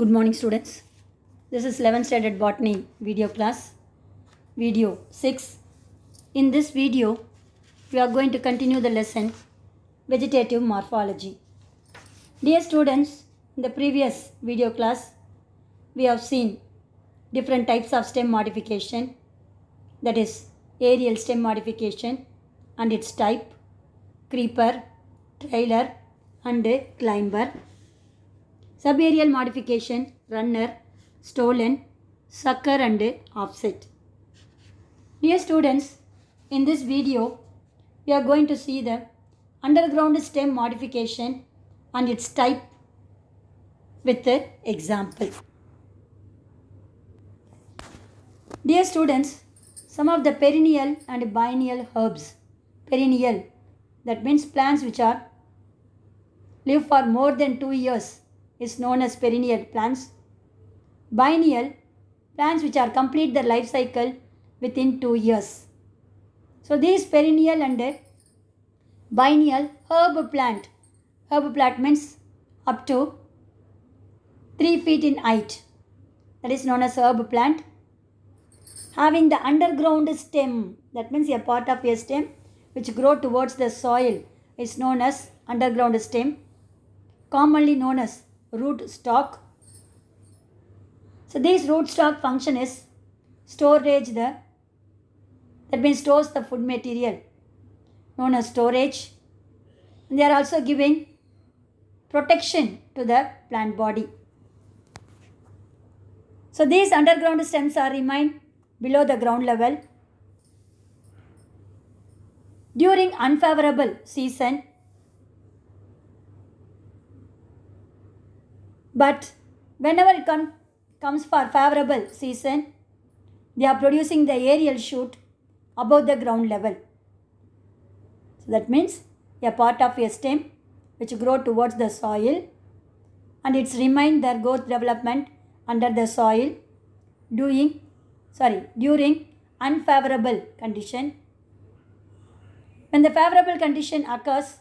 Good morning, students. This is 11th standard botany video class, video 6. In this video, we are going to continue the lesson vegetative morphology. Dear students, in the previous video class, we have seen different types of stem modification, that is aerial stem modification and its type, creeper, trailer and climber. Subaerial modification, runner, stolen, sucker and offset. Dear students, in this video, we are going to see the underground stem modification and its type with the example. Dear students, some of the perennial and biennial herbs. Perennial, that means plants which are live for more than 2 years, is known as perennial plants. Biennial, plants which are complete their life cycle within 2 years. So these perennial and biennial herb plant means up to 3 feet in height. That is known as herb plant. Having the underground stem, that means a part of a stem which grow towards the soil, is known as underground stem, commonly known as root stock. So this root stock function is storage that means stores the food material, known as storage. And they are also giving protection to the plant body. So these underground stems are remain below the ground level. During unfavorable season, but whenever it comes for favorable season, they are producing the aerial shoot above the ground level. So that means a part of a stem which grow towards the soil and it's remain their growth development under the soil during unfavorable condition. When the favorable condition occurs,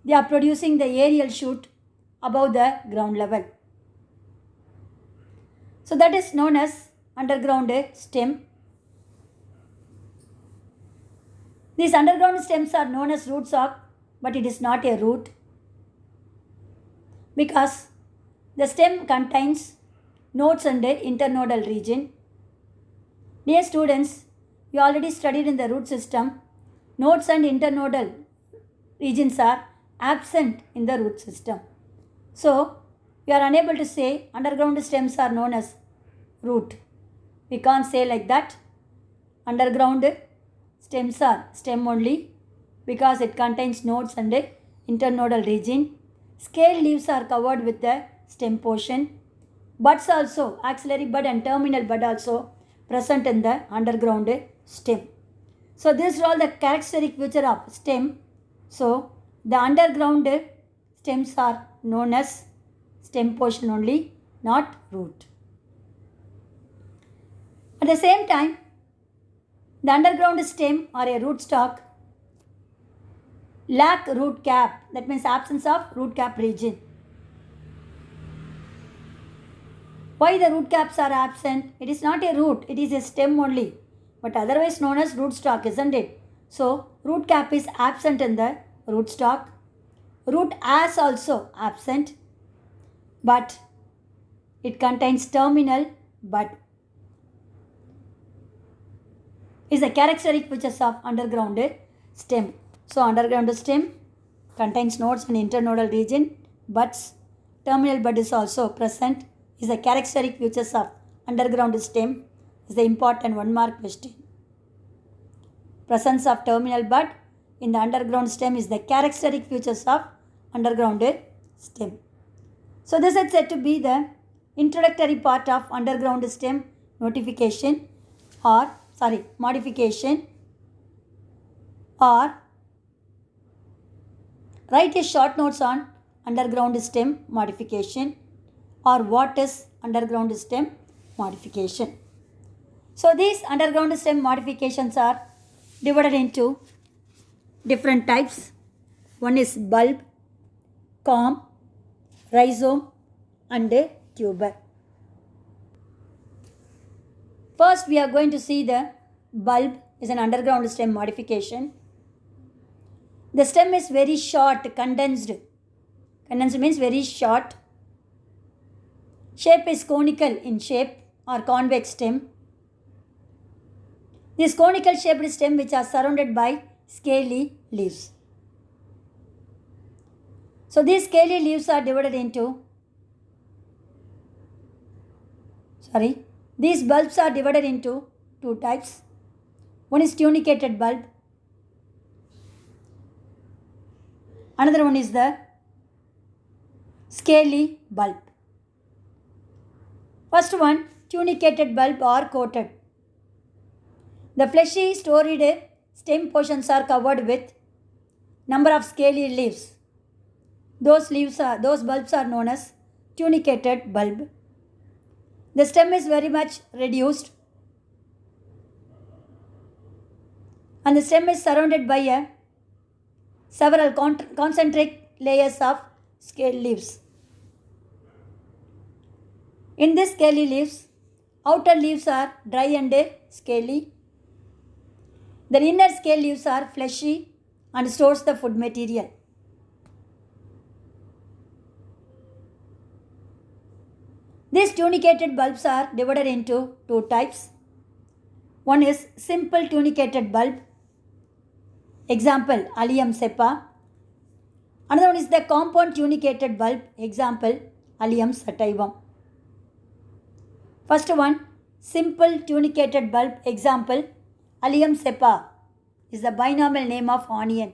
they are producing the aerial shoot above the ground level. So that is known as underground stem. These underground stems are known as root stock, but it is not a root because the stem contains nodes and internodal region. Dear students, you already studied in the root system. Nodes and internodal regions are absent in the root system. So, we are unable to say underground stems are known as root. We can't say like that. Underground stems are stem only because it contains nodes and internodal region. Scale leaves are covered with the stem portion. Buds also, axillary bud and terminal bud also present in the underground stem. So, these are all the characteristic feature of stem. So, the underground stems are known as stem portion only, not root. At the same time, the underground stem or a root stock lack root cap, that means absence of root cap region. Why the root caps are absent? It is not a root, it is a stem only, but otherwise known as root stock, isn't it? So, root cap is absent in the root stock. Root as also absent, but it contains terminal bud. Is the characteristic features of underground stem. So, underground stem contains nodes and internodal region, buds. Terminal bud is also present. Is the characteristic features of underground stem. Is the important 1 mark question. Presence of terminal bud in the underground stem is the characteristic features of underground stem. So this is said to be the introductory part of underground stem modification or write a short notes on underground stem modification or what is underground stem modification. So these underground stem modifications are divided into different types. One is bulb, corm, rhizome and tuber. First, we are going to see the bulb is an underground stem modification. The stem is very short, condensed. Condensed means very short. Shape is conical in shape or convex stem. These conical shaped stem which are surrounded by scaly leaves. So these scaly leaves are divided into, these bulbs are divided into two types. One is tunicated bulb. Another one is the scaly bulb. First one, tunicated bulb or coated. The fleshy storied stem portions are covered with number of scaly leaves. Those bulbs are known as tunicated bulb. The stem is very much reduced and the stem is surrounded by several concentric layers of scale leaves. In these scaly leaves, outer leaves are dry and scaly. The inner scale leaves are fleshy and stores the food material. These tunicated bulbs are divided into two types. One is simple tunicated bulb. Example, Allium cepa. Another one is the compound tunicated bulb. Example, Allium sativum. First one, simple tunicated bulb. Example, Allium cepa is the binomial name of onion.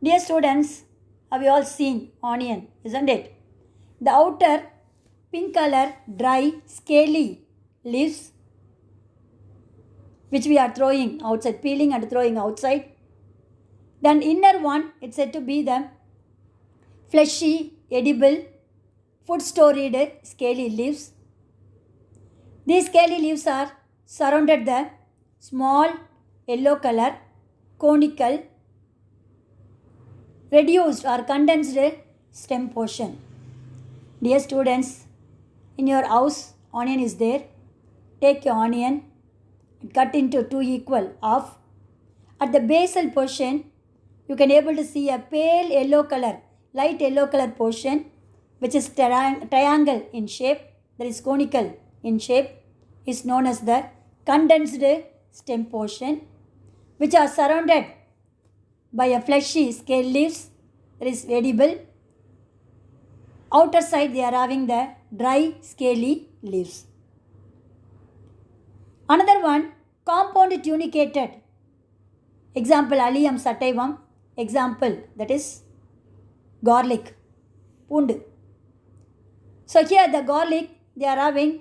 Dear students, have you all seen onion, isn't it? The outer pink color, dry, scaly leaves which we are throwing outside, peeling and throwing outside. Then inner one, it's said to be the fleshy, edible, food stored scaly leaves. These scaly leaves are surrounded the small yellow color, conical, reduced or condensed stem portion. Dear students, in your house, onion is there. Take your onion and cut into two equal half. At the basal portion, you can able to see a pale yellow color, light yellow color portion, which is triangle in shape, that is conical in shape, is known as the condensed stem portion, which are surrounded by a fleshy scale leaves, that is edible. Outer side they are having the dry scaly leaves. Another one, compound tunicated. Example, Allium sativum. Example, that is garlic, poondu. So here the garlic, they are having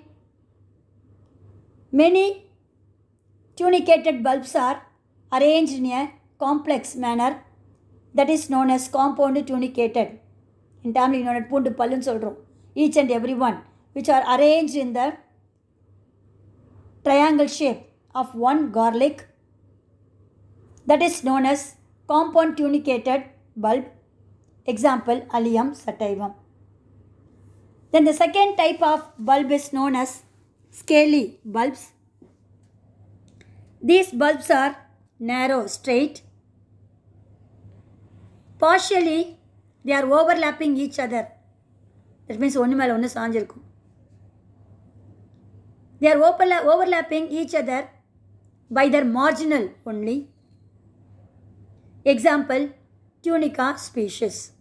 many tunicated bulbs are arranged in a complex manner, that is known as compound tunicated. In Tamil, you know, poondu pallun solrom. Each and every one, which are arranged in the triangle shape of one garlic, that is known as compound tunicated bulb. Example, Allium sativum. Then the second type of bulb is known as scaly bulbs. These bulbs are narrow, straight. Partially, they are overlapping each other. That means one mele one saanjirukkum. They are overlapping each other by their marginal only. Example, Tunica species.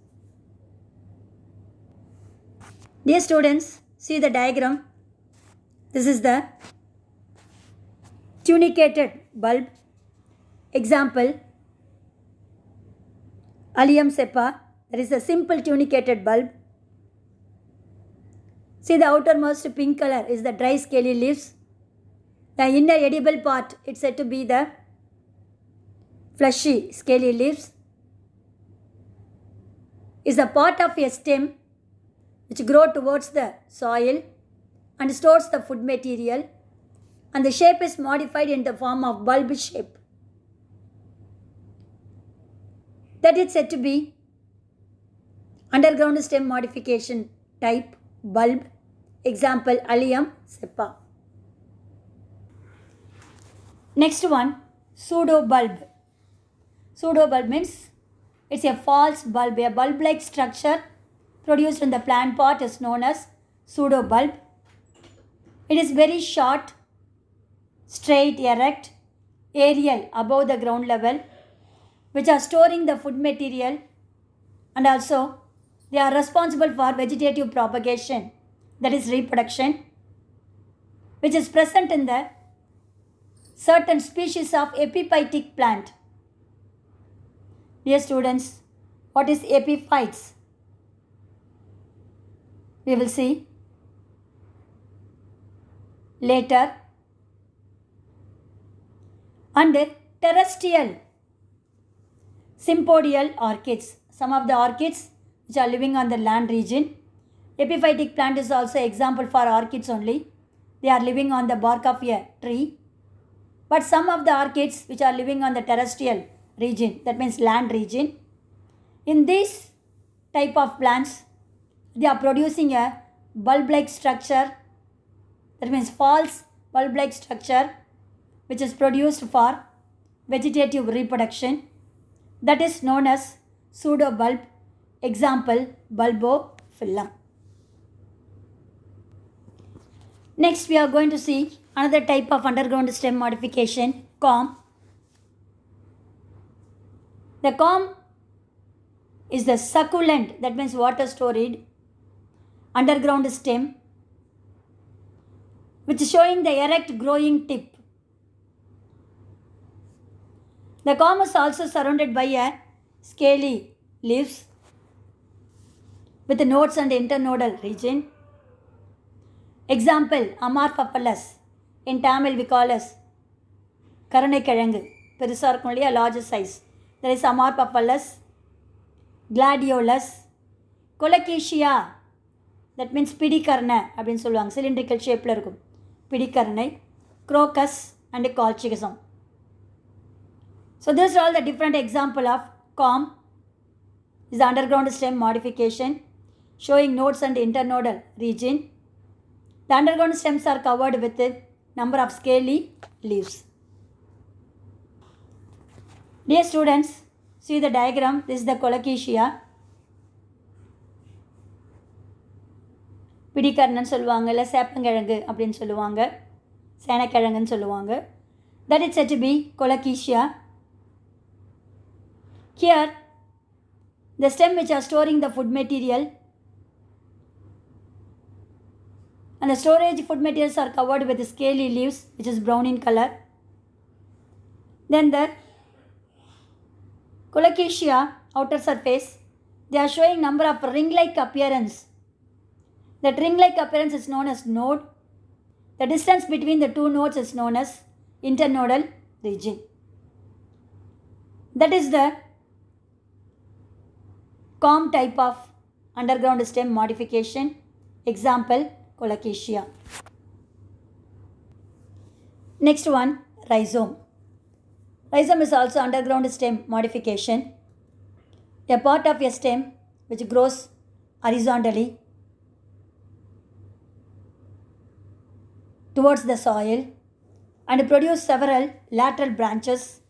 Dear students, see the diagram. This is the tunicated bulb. Example, Allium cepa. That is a simple tunicated bulb. See the outermost pink color is the dry scaly leaves. The inner edible part, it's said to be the fleshy scaly leaves. Is a part of a stem which grow towards the soil and stores the food material, and the shape is modified in the form of bulb shape. That is said to be underground stem modification type bulb. Example, Allium cepa. Next one, pseudobulb. Pseudobulb means it's a false bulb. A bulb-like structure produced in the plant pot is known as pseudobulb. It is very short, straight, erect, aerial, above the ground level, which are storing the food material, and also they are responsible for vegetative propagation, that is reproduction, which is present in the certain species of epiphytic plant. Dear students, what is epiphytes? We will see later. And terrestrial sympodial orchids. Some of the orchids which are living on the land region. Epiphytic plant is also example for orchids only. They are living on the bark of a tree. But some of the orchids which are living on the terrestrial region, that means land region, in this type of plants, they are producing a bulb-like structure, that means false bulb-like structure, which is produced for vegetative reproduction, that is known as pseudobulb. Example, bulbophyllum. Next, we are going to see another type of underground stem modification, corm. The corm is the succulent, that means water storage, underground stem, which is showing the erect growing tip. The corm is also surrounded by a scaly leaves with the nodes and internodal region. Example, Amorphophallus. In Tamil we call as Karanaikiழங்கு. பெருசா இருக்கும் இல்லையா, larger size. There is Amorphophallus, Gladiolus, Colocasia, that means பிடிக்கரணை அப்படின்னு சொல்லுவாங்க, cylindrical shapeல இருக்கும், பிடிக்கரணை, Crocus and Colchicum. So these are all the different example of corm. Is the underground stem modification showing nodes and internodal region. The underground stems are covered with a number of scaly leaves. Dear students, see the diagram. This is the Colocasia. பிடிக்கரணன்னு சொல்லுவாங்க, இல்லை சேப்பங்கிழங்கு அப்படின்னு சொல்லுவாங்க, சேனக்கிழங்குன்னு சொல்லுவாங்க. That is said to be Colocasia. Here, the stem which are storing the food material, and the storage food materials are covered with scaly leaves which is brown in color. Then the Colocasia outer surface, they are showing number of ring-like appearance. That ring-like appearance is known as node. The distance between the two nodes is known as internodal region. That is the corm type of underground stem modification. Example, Colocasia. Next one, rhizome. Rhizome is also underground stem modification. A part of a stem which grows horizontally towards the soil and produce several lateral branches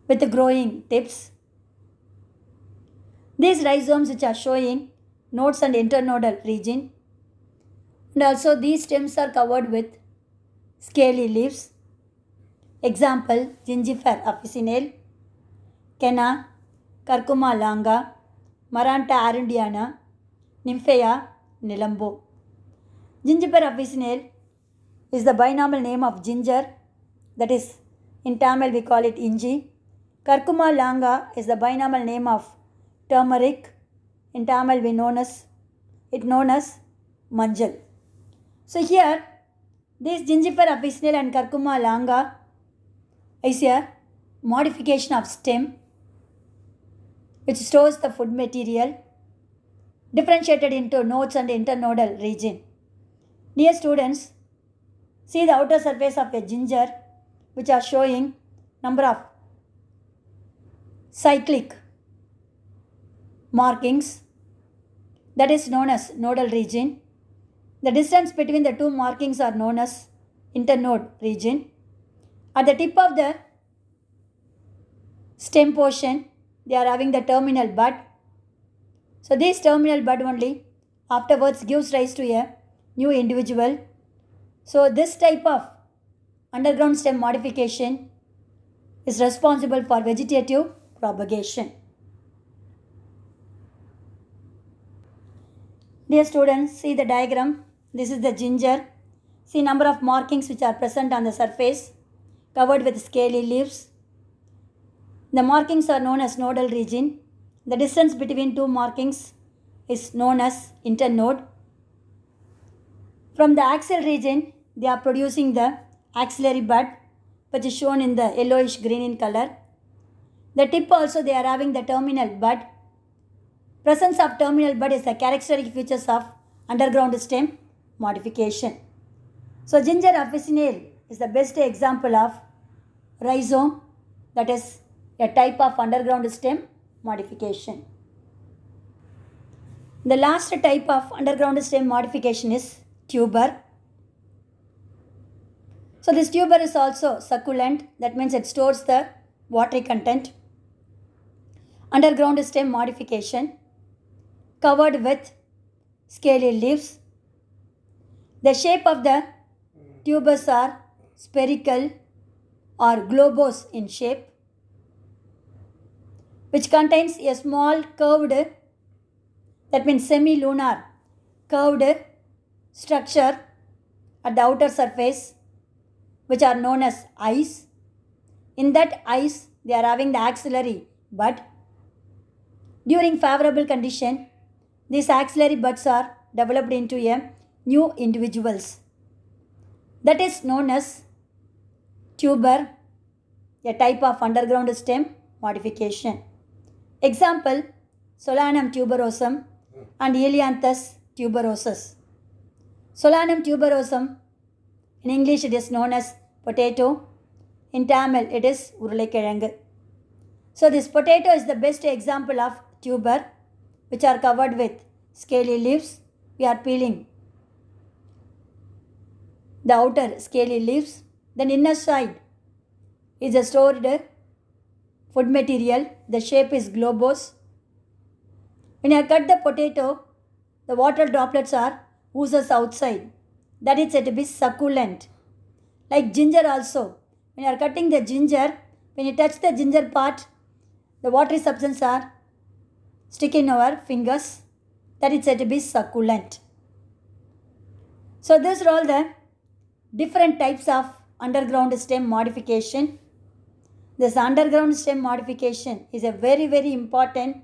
with growing tips. These rhizomes which are showing nodes and internodal region, and also these stems are covered with scaly leaves. Example, Gingifer officinale, Kenna, Curcuma longa, Maranta arundiana, Nymphaea nilambo. Gingifer officinale is the binomial name of ginger, that is in Tamil we call it inji. Curcuma longa is the binomial name of turmeric. In Tamil we known as manjal. So here this Gingifer officinale and Curcuma longa is a modification of stem which stores the food material differentiated into nodes and internodal region. Dear students, see the outer surface of a ginger which are showing number of cyclic markings that is known as nodal region. The distance between the two markings are known as internode region. At the tip of the stem portion, they are having the terminal bud. So this terminal bud only afterwards gives rise to a new individual. So this type of underground stem modification is responsible for vegetative propagation. Dear students, see the diagram. This is the ginger. See number of markings which are present on the surface covered with scaly leaves. The markings are known as nodal region. The distance between two markings is known as internode. From the axial region, they are producing the axillary bud, which is shown in the yellowish green in color. The tip also they are having the terminal bud. Presence of terminal bud is the characteristic features of underground stem modification. So ginger officinale is the best example of rhizome, that is a type of underground stem modification. The last type of underground stem modification is tuber. So this tuber is also succulent, that means it stores the watery content. Underground stem modification covered with scaly leaves. The shape of the tubers are spherical or globose in shape, which contains a small curved, that means semi-lunar curved structure at the outer surface, which are known as eyes. In that eyes, they are having the axillary bud. During favorable condition, these axillary buds are developed into a new individuals. That is known as tuber, a type of underground stem modification. Example, Solanum tuberosum and Elianthus tuberosus. Solanum tuberosum, in English it is known as potato. In Tamil it is urulaikiழங்கு. So this potato is the best example of tuber, which are covered with scaly leaves. We are peeling the outer scaly leaves. Then inner side is a stored food material. The shape is globose. When I cut the potato, the water droplets are oozes outside. That is said to be succulent. Like ginger also. When you are cutting the ginger, when you touch the ginger part, the watery substance are stick in our fingers. That is said to be succulent. So these are all the different types of underground stem modification. This underground stem modification is a very, very important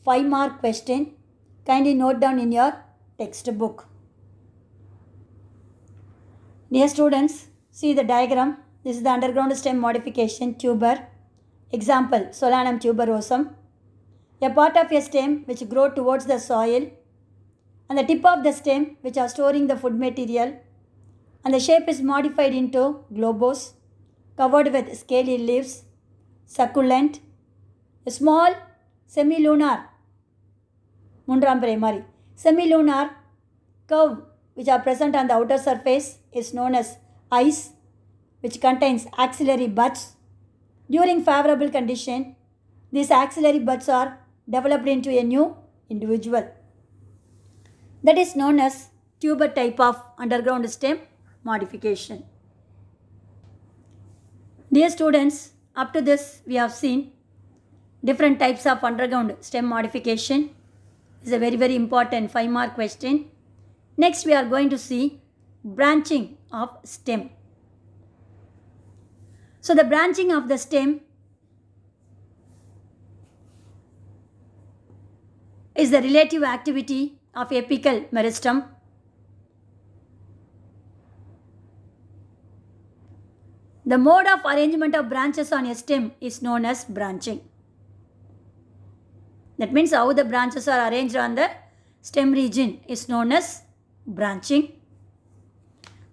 5-mark question. Kindly note down in your textbook. Dear students, see the diagram. This is the underground stem modification tuber. Example, Solanum tuberosum. A part of a stem which grow towards the soil, and the tip of the stem which are storing the food material, and the shape is modified into globose, covered with scaly leaves, succulent, a small semi-lunar, semi-lunar curve which are present on the outer surface is known as eyes, which contains axillary buds. During favorable condition, these axillary buds are developed into a new individual. That is known as tuber type of underground stem modification. Dear students, up to this we have seen different types of underground stem modification. It's a very, very important 5-mark question. Next we are going to see branching of stem. So the branching of the stem is the relative activity of apical meristem. The mode of arrangement of branches on a stem is known as branching. That means how the branches are arranged on the stem region is known as branching.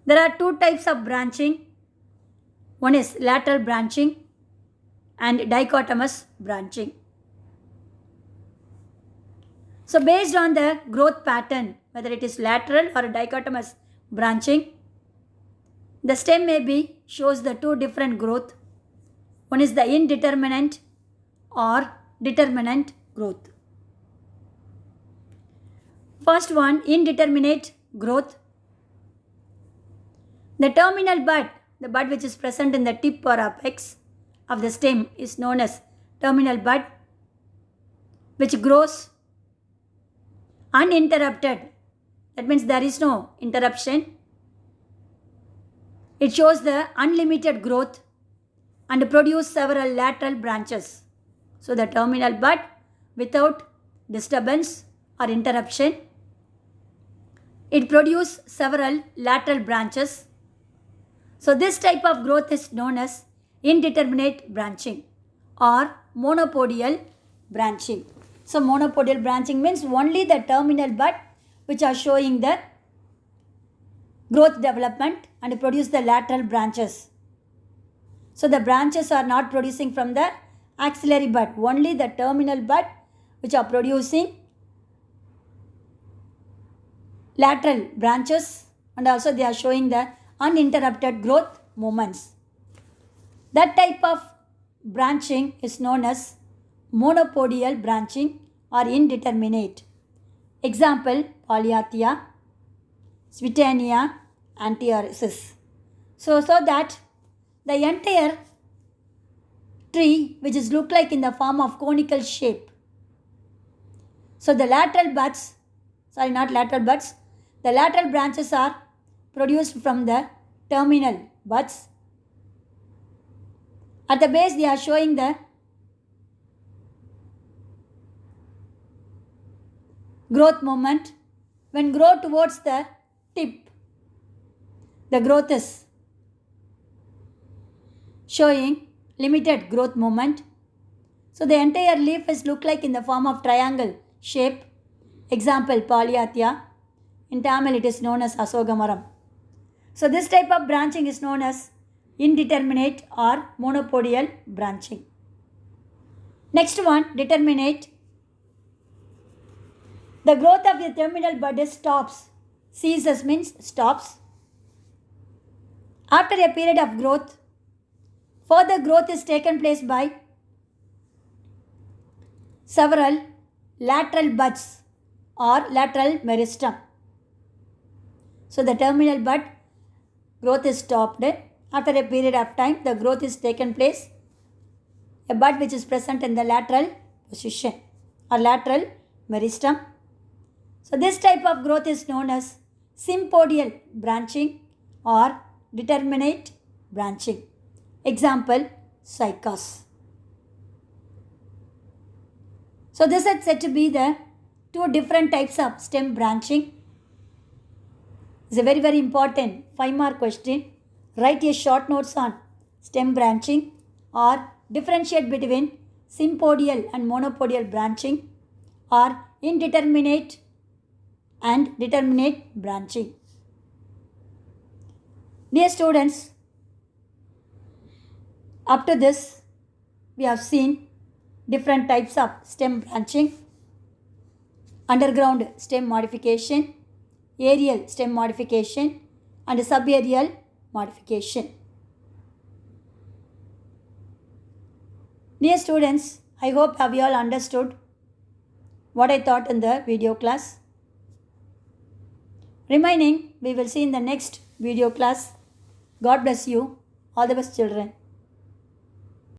There are two types of branching. One is lateral branching and dichotomous branching. So based on the growth pattern, whether it is lateral or dichotomous branching, the stem maybe shows the two different growth. One is the indeterminate or determinate growth. First one, indeterminate growth. The terminal bud, the bud which is present in the tip or apex of the stem, is known as terminal bud, which grows uninterrupted. That means there is no interruption. It shows the unlimited growth and produce several lateral branches. So the terminal bud without disturbance or interruption, it produces several lateral branches. So this type of growth is known as indeterminate branching or monopodial branching. So monopodial branching means only the terminal bud which are showing the growth development and produce the lateral branches. So the branches are not producing from the axillary bud, only the terminal bud which are producing lateral branches, and also they are showing the uninterrupted growth movements. That type of branching is known as monopodial branching or indeterminate. Example, Polyarthia, Switania, Antiaris. So that the entire tree which is look like in the form of conical shape. So the lateral buds, the lateral branches are produced from the terminal buds. At the base they are showing the growth moment. When grow towards the tip, the growth is showing limited growth moment. So the entire leaf is look like in the form of triangle shape. Example, Polyarthia. In Tamil it is known as Asogamaram. So this type of branching is known as indeterminate or monopodial branching. Next one, determinate. The growth of the terminal bud stops. Ceases means stops. After a period of growth, further growth is taken place by several lateral buds or lateral meristem. So the terminal bud growth is stopped. After a period of time, the growth is taken place. A bud which is present in the lateral position or lateral meristem. So this type of growth is known as sympodial branching or determinate branching. Example, cycas. So this is said to be the two different types of stem branching. It's a very important 5-mark question. Write a short notes on stem branching or differentiate between sympodial and monopodial branching or indeterminate and determinate branching. Dear students, up to this we have seen different types of stem branching: underground stem modification, aerial stem modification and subaerial modification. Dear students, I hope have you all understood what I taught in the video class. Remaining we will see in the next video class. God bless you. All the best, children.